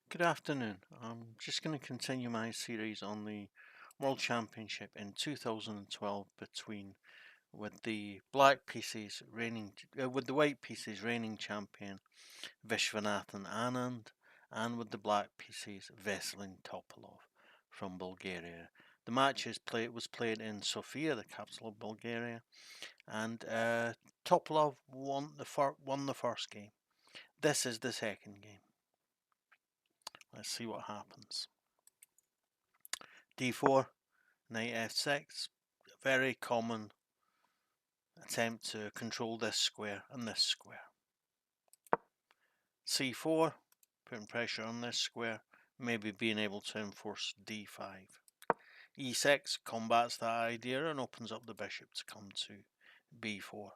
Good afternoon. I'm just going to continue my series on the World Championship in 2012 between with the white pieces reigning champion Vishwanathan Anand and with the black pieces Veselin Topalov from Bulgaria. The was played in Sofia, the capital of Bulgaria, and Topalov won the first game. This is the second game. Let's see what happens. D4, knight f6, very common attempt to control this square and this square. C4, putting pressure on this square, maybe being able to enforce d5. E6 combats that idea and opens up the bishop to come to b4.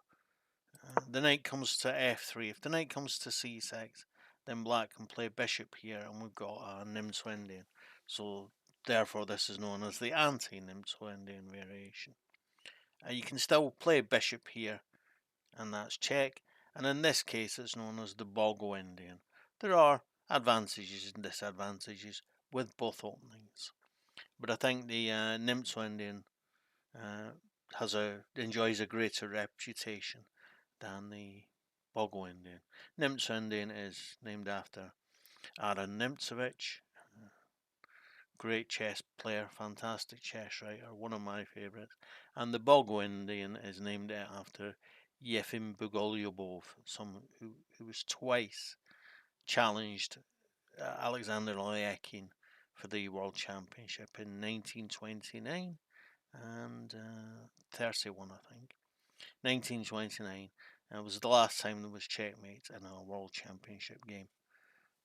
The knight comes to f3. If the knight comes to c6, then black can play bishop here, and we've got a Nimzowedian. So therefore, this is known as the anti-Nimzowedian variation. You can still play bishop here, and that's check. And in this case, it's known as the Bogo-Indian. There are advantages and disadvantages with both openings, but I think the Nimzo-Indian enjoys a greater reputation than the Bogo-Indian. Nimzo-Indian is named after Aaron Nimzowitsch, great chess player, fantastic chess writer, one of my favourites. And the Bogo-Indian is named after Yefim Bugolyubov, someone who was twice challenged Alexander Lyakin for the World Championship in 1929 and 31, I think. 1929 was the last time there was checkmate in a World Championship game.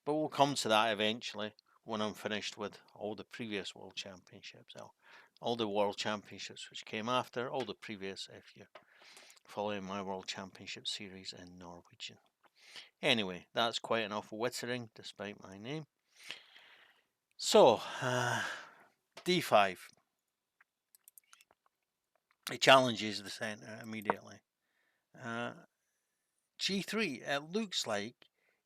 But we'll come to that eventually when I'm finished with all the previous World Championships. All the World Championships which came after, all the previous if you're following my World Championship series in Norwegian. Anyway, that's quite enough wittering despite my name. So, d5. It challenges the centre immediately. G3, it looks like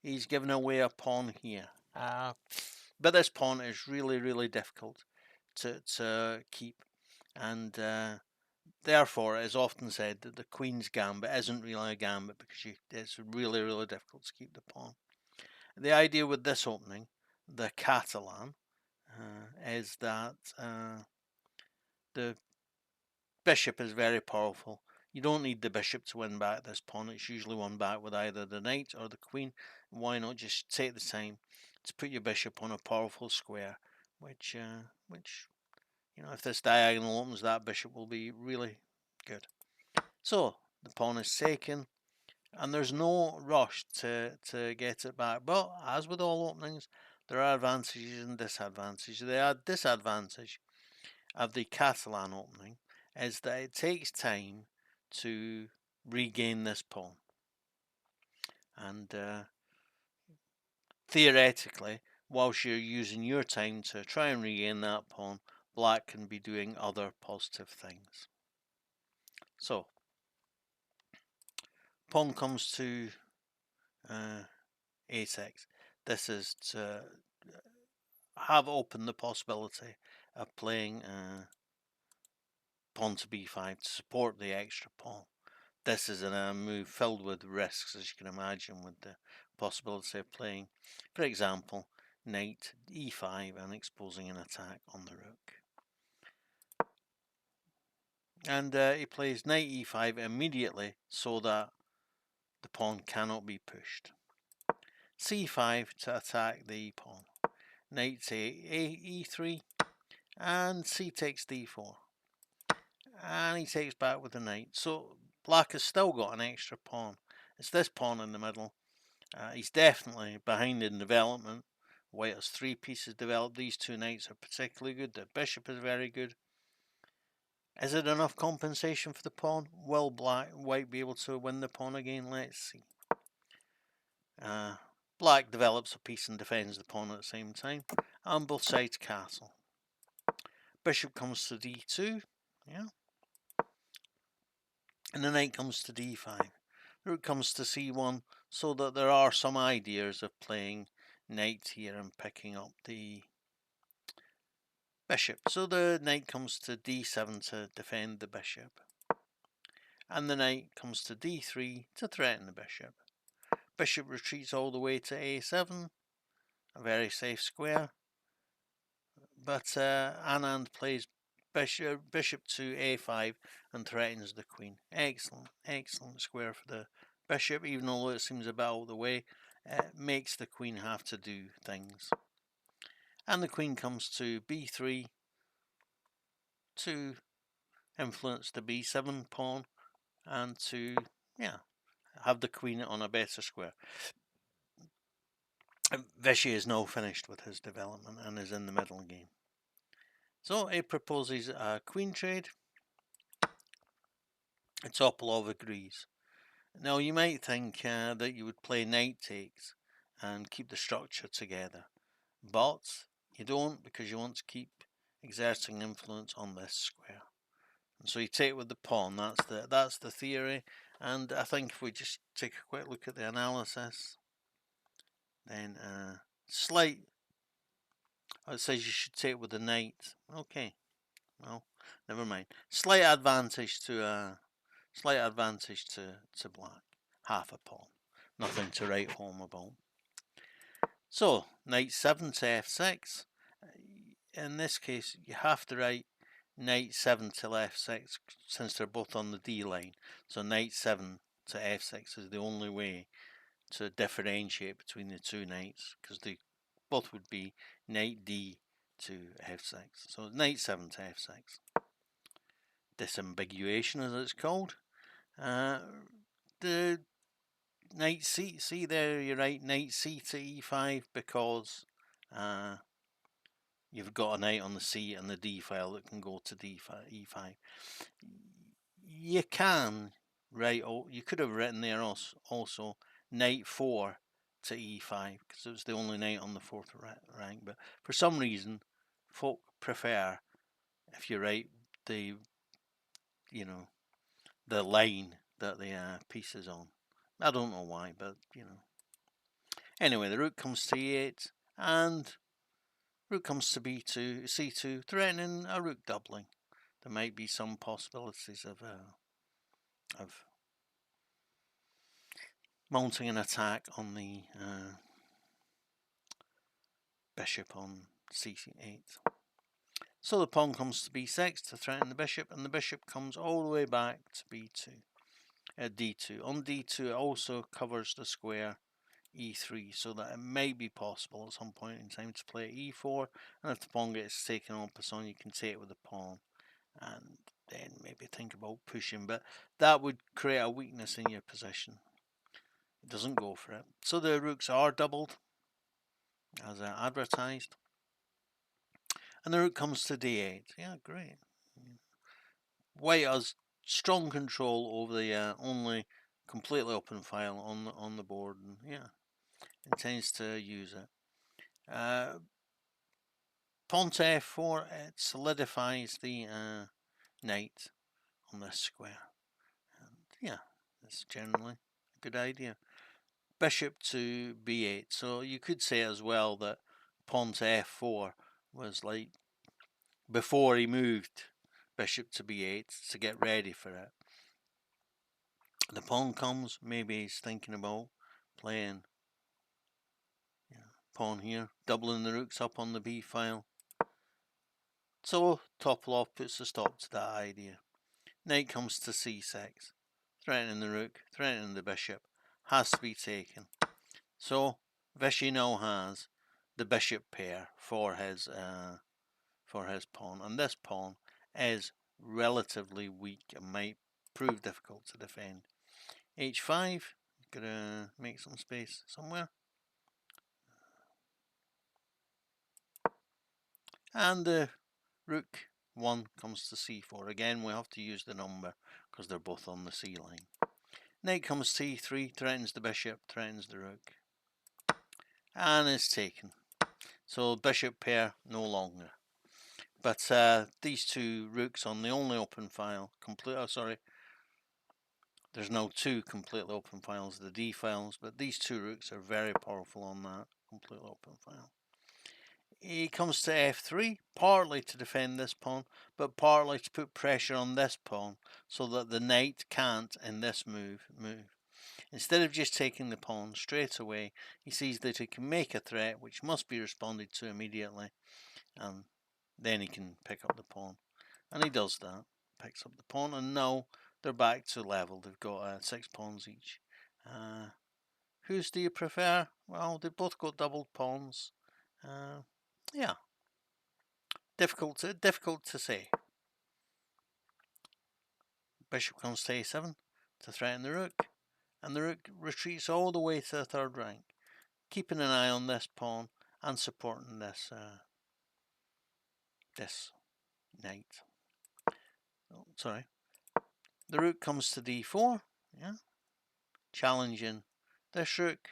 he's given away a pawn here. But this pawn is really, really difficult to keep. And therefore, it is often said that the queen's gambit isn't really a gambit because it's really, really difficult to keep the pawn. The idea with this opening, the Catalan, is that the bishop is very powerful. You don't need the bishop to win back this pawn. It's usually won back with either the knight or the queen. Why not just take the time to put your bishop on a powerful square, which if this diagonal opens, that bishop will be really good. So the pawn is taken, and there's no rush to get it back. But as with all openings, there are advantages and disadvantages. The disadvantage of the Catalan opening is that it takes time to regain this pawn. And theoretically, whilst you're using your time to try and regain that pawn, black can be doing other positive things. So, pawn comes to a6. This is to have open the possibility of playing pawn to b5 to support the extra pawn. This is a move filled with risks, as you can imagine, with the possibility of playing, for example, knight e5 and exposing an attack on the rook. And he plays knight e5 immediately so that the pawn cannot be pushed. c5 to attack the pawn. Knight e3 and c takes d4. And he takes back with the knight. So black has still got an extra pawn. It's this pawn in the middle. He's definitely behind in development. White has 3 pieces developed. These 2 knights are particularly good. The bishop is very good. Is it enough compensation for the pawn? Will white be able to win the pawn again? Let's see. Black develops a piece and defends the pawn at the same time. And both sides castle. Bishop comes to d2. Yeah. And the knight comes to d5. Rook comes to c1, so that there are some ideas of playing knight here and picking up the bishop. So the knight comes to d7 to defend the bishop. And the knight comes to d3 to threaten the bishop. Bishop retreats all the way to a7, a very safe square. But Anand plays bishop to a5 and threatens the queen. Excellent, excellent square for the bishop, even though it seems a bit out of the way. It makes the queen have to do things. And the queen comes to b3 to influence the b7 pawn and to, have the queen on a better square. Vishy is now finished with his development and is in the middle game. So he proposes a queen trade. Topalov agrees. Now you might think that you would play knight takes and keep the structure together, but you don't, because you want to keep exerting influence on this square. And so you take with the pawn. That's the theory. And I think if we just take a quick look at the analysis, then it says you should take with the knight. Okay, well, never mind. Slight advantage to black. Half a pawn. Nothing to write home about. So knight 7 to f6. In this case, you have to write knight 7 till f6 since they're both on the d line. So knight 7 to f6 is the only way to differentiate between the two knights, because they both would be knight d to f6. So knight 7 to f6. Disambiguation, as it's called. The knight c, see there, you write knight c to e5 because you've got a knight on the c and the d file that can go to e5. You can write, you could have written there also knight 4 to e5 because it was the only knight on the 4th rank, but for some reason folk prefer if you write the the line that the piece is on. I don't know why, but Anyway, the rook comes to e8 and rook comes to b2, c2, threatening a rook doubling. There might be some possibilities of mounting an attack on the bishop on c8. So the pawn comes to b6 to threaten the bishop, and the bishop comes all the way back to b2, d2. On d2 it also covers the square e3, so that it may be possible at some point in time to play e4, and if the pawn gets taken on pawn, you can take it with the pawn, and then maybe think about pushing, but that would create a weakness in your position. It doesn't go for it. So the rooks are doubled, as advertised, and the rook comes to d8. Yeah, great. White has strong control over the only completely open file on the board, and intends to use it. Pawn to f4, it solidifies the knight on this square, and that's generally a good idea. Bishop to b8, so you could say as well that pawn to f4 was like before he moved bishop to b8 to get ready for it. The pawn comes, maybe he's thinking about playing pawn here, doubling the rooks up on the b file. So Topalov puts a stop to that idea. Knight comes to c6, threatening the rook, threatening the bishop, has to be taken. So Vishy now has the bishop pair for his pawn, and this pawn is relatively weak and might prove difficult to defend. h5, gotta make some space somewhere. And the rook 1 comes to c4. Again, we have to use the number because they're both on the c line. Knight comes to e3, threatens the bishop, threatens the rook, and is taken. So bishop pair no longer. But these two rooks on the only open file, there's now two completely open files, the d files, but these two rooks are very powerful on that. completely open file. He comes to f3, partly to defend this pawn, but partly to put pressure on this pawn so that the knight can't, in this move. Instead of just taking the pawn straight away, he sees that he can make a threat which must be responded to immediately, and then he can pick up the pawn. And he does that, picks up the pawn, and now they're back to level. They've got 6 pawns each. Whose do you prefer? Well, they've both got doubled pawns. Yeah, difficult to say. Bishop comes to a7 to threaten the rook, and the rook retreats all the way to the third rank, keeping an eye on this pawn and supporting this this knight. Oh, sorry. The rook comes to d4, yeah, challenging this rook,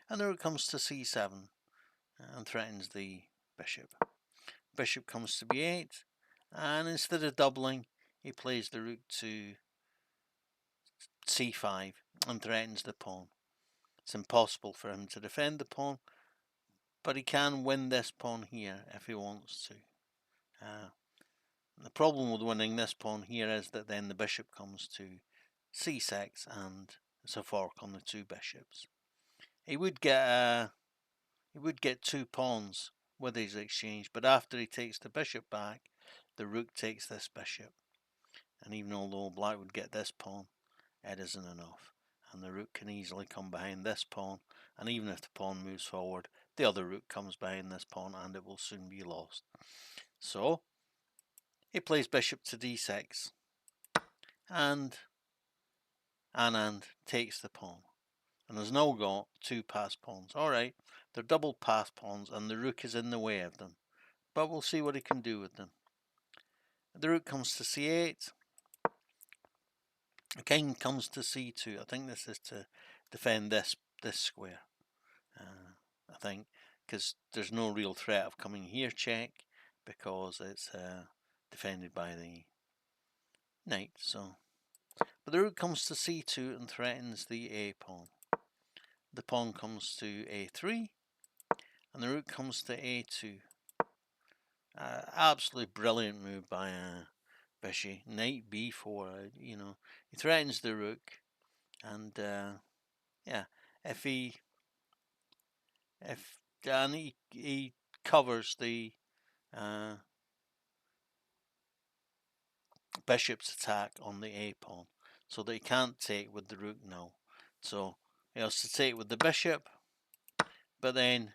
and the rook comes to c7 and threatens the bishop. Bishop comes to b8, and instead of doubling, he plays the rook to c5 and threatens the pawn. It's impossible for him to defend the pawn, but he can win this pawn here if he wants to. The problem with winning this pawn here is that then the bishop comes to c6 and it's a fork on the 2 bishops. He would get 2 pawns with his exchange, but after he takes the bishop back, the rook takes this bishop, and even although black would get this pawn, it isn't enough, and the rook can easily come behind this pawn, and even if the pawn moves forward, the other rook comes behind this pawn and it will soon be lost. So he plays bishop to d6, and Anand takes the pawn, and has now got 2 passed pawns. Alright, they're double passed pawns and the rook is in the way of them, but we'll see what he can do with them. The rook comes to c8, the king comes to c2. I think this is to defend this square, I think, because there's no real threat of coming here check, because it's defended by the knight. So, but the rook comes to c2 and threatens the a pawn. The pawn comes to a3, and the rook comes to a2. Absolutely brilliant move by Vishy. Knight b4. He threatens the rook, and yeah, if he covers the bishop's attack on the a pawn, so that he can't take with the rook now. So he has to take with the bishop, but then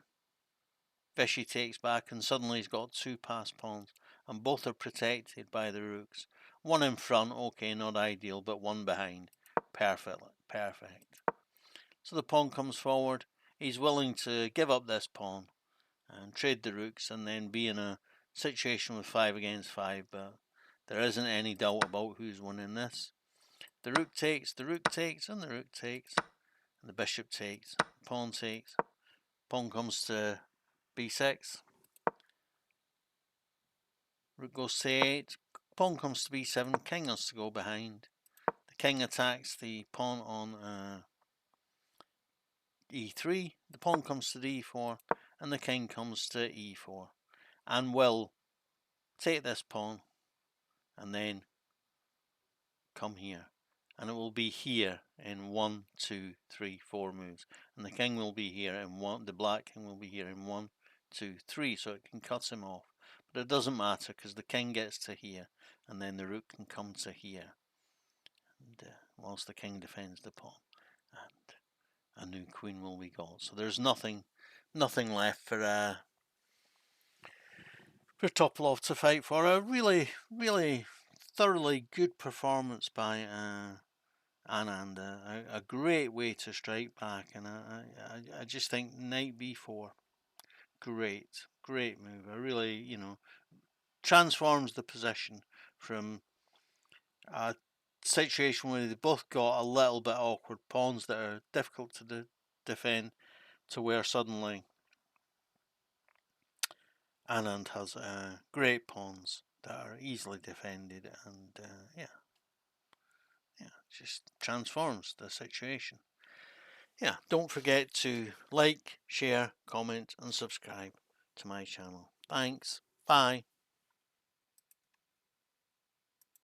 Vishy takes back, and suddenly he's got 2 passed pawns, and both are protected by the rooks. One in front, okay, not ideal, but one behind, perfect. So the pawn comes forward. He's willing to give up this pawn and trade the rooks, and then be in a situation with 5 against 5, but there isn't any doubt about who's winning this. The rook takes, and the rook takes, and the bishop takes, pawn takes, pawn comes to b6, rook goes to a8, pawn comes to b7, king has to go behind. The king attacks the pawn on e3, the pawn comes to d4, and the king comes to e4, and will take this pawn and then come here, and it will be here in 1, 2, 3, 4 moves, and the king will be here in the black king will be here in 1, 2, 3, so it can cut him off, but it doesn't matter because the king gets to here, and then the rook can come to here, and whilst the king defends the pawn, and a new queen will be got. So there's nothing left for Topalov to fight for. A really thoroughly good performance by Anand. A great way to strike back, and I just think knight b4, great move. I really, transforms the position from a situation where they both got a little bit awkward pawns that are difficult to defend, to where suddenly Anand has great pawns that are easily defended, and yeah, just transforms the situation. Yeah, don't forget to like, share, comment and subscribe to my channel. Thanks. Bye.